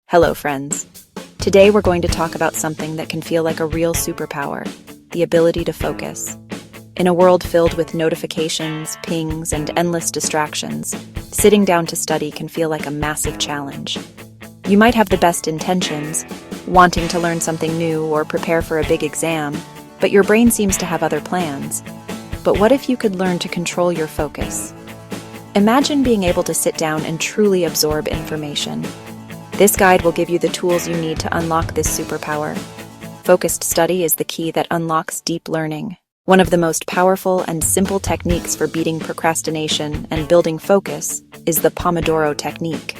Hello, friends. Today we're going to talk about something that can feel like a real superpower, the ability to focus. In a world filled with notifications, pings, and endless distractions, sitting down to study can feel like a massive challenge. You might have the best intentions, wanting to learn something new or prepare for a big exam, but your brain seems to have other plans. But what if you could learn to control your focus? Imagine being able to sit down and truly absorb information. This guide will give you the tools you need to unlock this superpower. Focused study is the key that unlocks deep learning. One of the most powerful and simple techniques for beating procrastination and building focus is the pomodoro technique.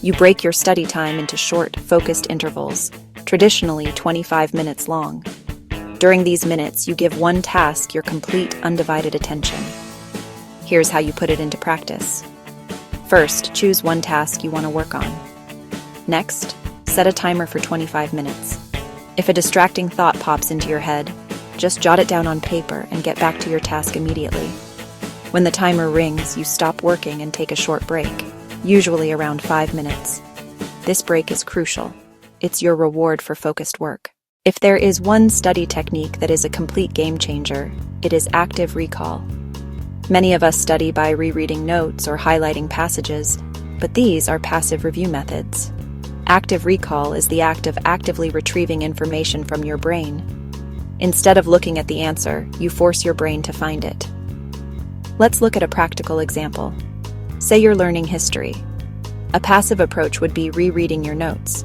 You break your study time into short, focused intervals, traditionally 25 minutes long. During these minutes, you give one task your complete, undivided attention. Here's how you put it into practice. First, choose one task you want to work on. Next, set a timer for 25 minutes. If a distracting thought pops into your head, just jot it down on paper and get back to your task immediately. When the timer rings, you stop working and take a short break, usually around 5 minutes. This break is crucial. It's your reward for focused work. If there is one study technique that is a complete game changer, it is active recall. Many of us study by rereading notes or highlighting passages, but these are passive review methods. Active recall is the act of actively retrieving information from your brain. Instead of looking at the answer, you force your brain to find it. Let's look at a practical example. Say you're learning history. A passive approach would be rereading your notes.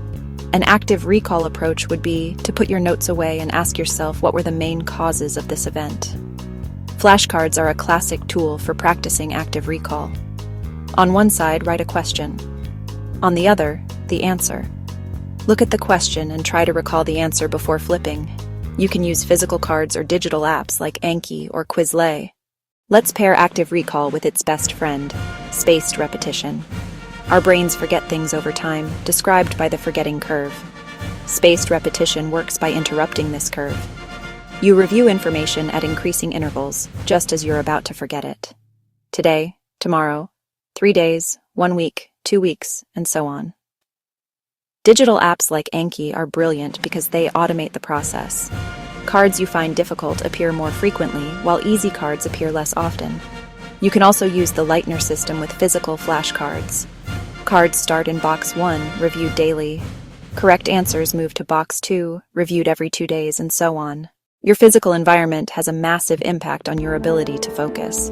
An active recall approach would be to put your notes away and ask yourself what were the main causes of this event. Flashcards are a classic tool for practicing active recall. On one side, write a question. On the other, the answer. Look at the question and try to recall the answer before flipping. You can use physical cards or digital apps like Anki or Quizlet. Let's pair active recall with its best friend, spaced repetition. Our brains forget things over time, described by the forgetting curve. Spaced repetition works by interrupting this curve. You review information at increasing intervals, just as you're about to forget it. Today, tomorrow, 3 days, 1 week, 2 weeks, and so on. Digital apps like Anki are brilliant because they automate the process. Cards you find difficult appear more frequently, while easy cards appear less often. You can also use the Lightner system with physical flashcards. Cards start in box 1, reviewed daily. Correct answers move to box 2, reviewed every 2 days, and so on. Your physical environment has a massive impact on your ability to focus.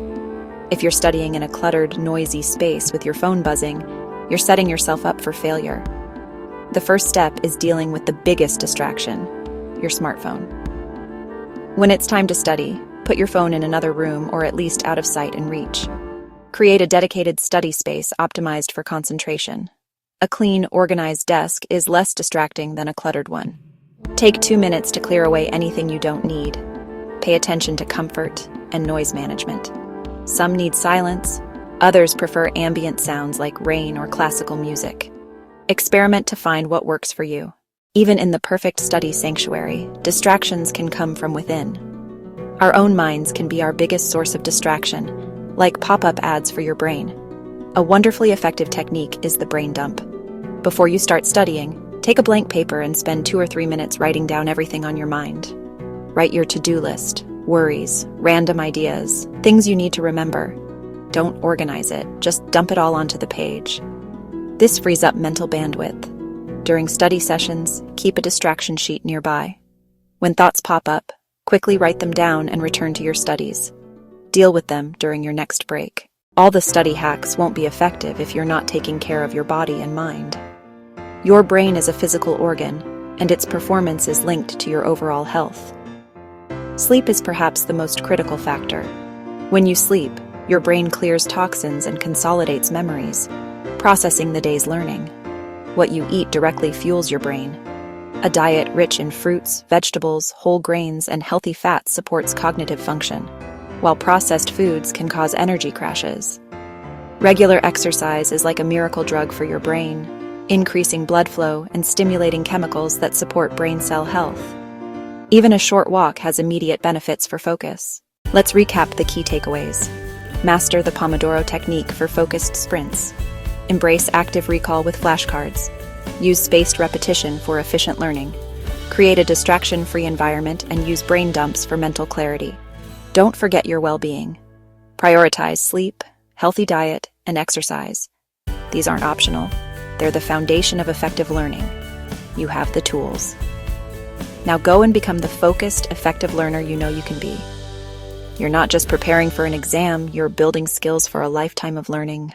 If you're studying in a cluttered, noisy space with your phone buzzing, you're setting yourself up for failure. The first step is dealing with the biggest distraction, your smartphone. When it's time to study, put your phone in another room or at least out of sight and reach. Create a dedicated study space optimized for concentration. A clean, organized desk is less distracting than a cluttered one. Take 2 minutes to clear away anything you don't need. Pay attention to comfort and noise management. Some need silence, others prefer ambient sounds like rain or classical music. Experiment to find what works for you. Even in the perfect study sanctuary, distractions can come from within. Our own minds can be our biggest source of distraction, like pop-up ads for your brain. A wonderfully effective technique is the brain dump. Before you start studying, take a blank paper and spend 2 or 3 minutes writing down everything on your mind. Write your to-do list, worries, random ideas, things you need to remember. Don't organize it, just dump it all onto the page. This frees up mental bandwidth. During study sessions, keep a distraction sheet nearby. When thoughts pop up, quickly write them down and return to your studies. Deal with them during your next break. All the study hacks won't be effective if you're not taking care of your body and mind. Your brain is a physical organ, and its performance is linked to your overall health. Sleep is perhaps the most critical factor. When you sleep, your brain clears toxins and consolidates memories, processing the day's learning. What you eat directly fuels your brain. A diet rich in fruits, vegetables, whole grains, and healthy fats supports cognitive function, while processed foods can cause energy crashes. Regular exercise is like a miracle drug for your brain, increasing blood flow and stimulating chemicals that support brain cell health. Even a short walk has immediate benefits for focus. Let's recap the key takeaways. Master the Pomodoro technique for focused sprints. Embrace active recall with flashcards. Use spaced repetition for efficient learning. Create a distraction-free environment and use brain dumps for mental clarity. Don't forget your well-being. Prioritize sleep, healthy diet, and exercise. These aren't optional. They're the foundation of effective learning. You have the tools. Now go and become the focused, effective learner you know you can be. You're not just preparing for an exam, you're building skills for a lifetime of learning.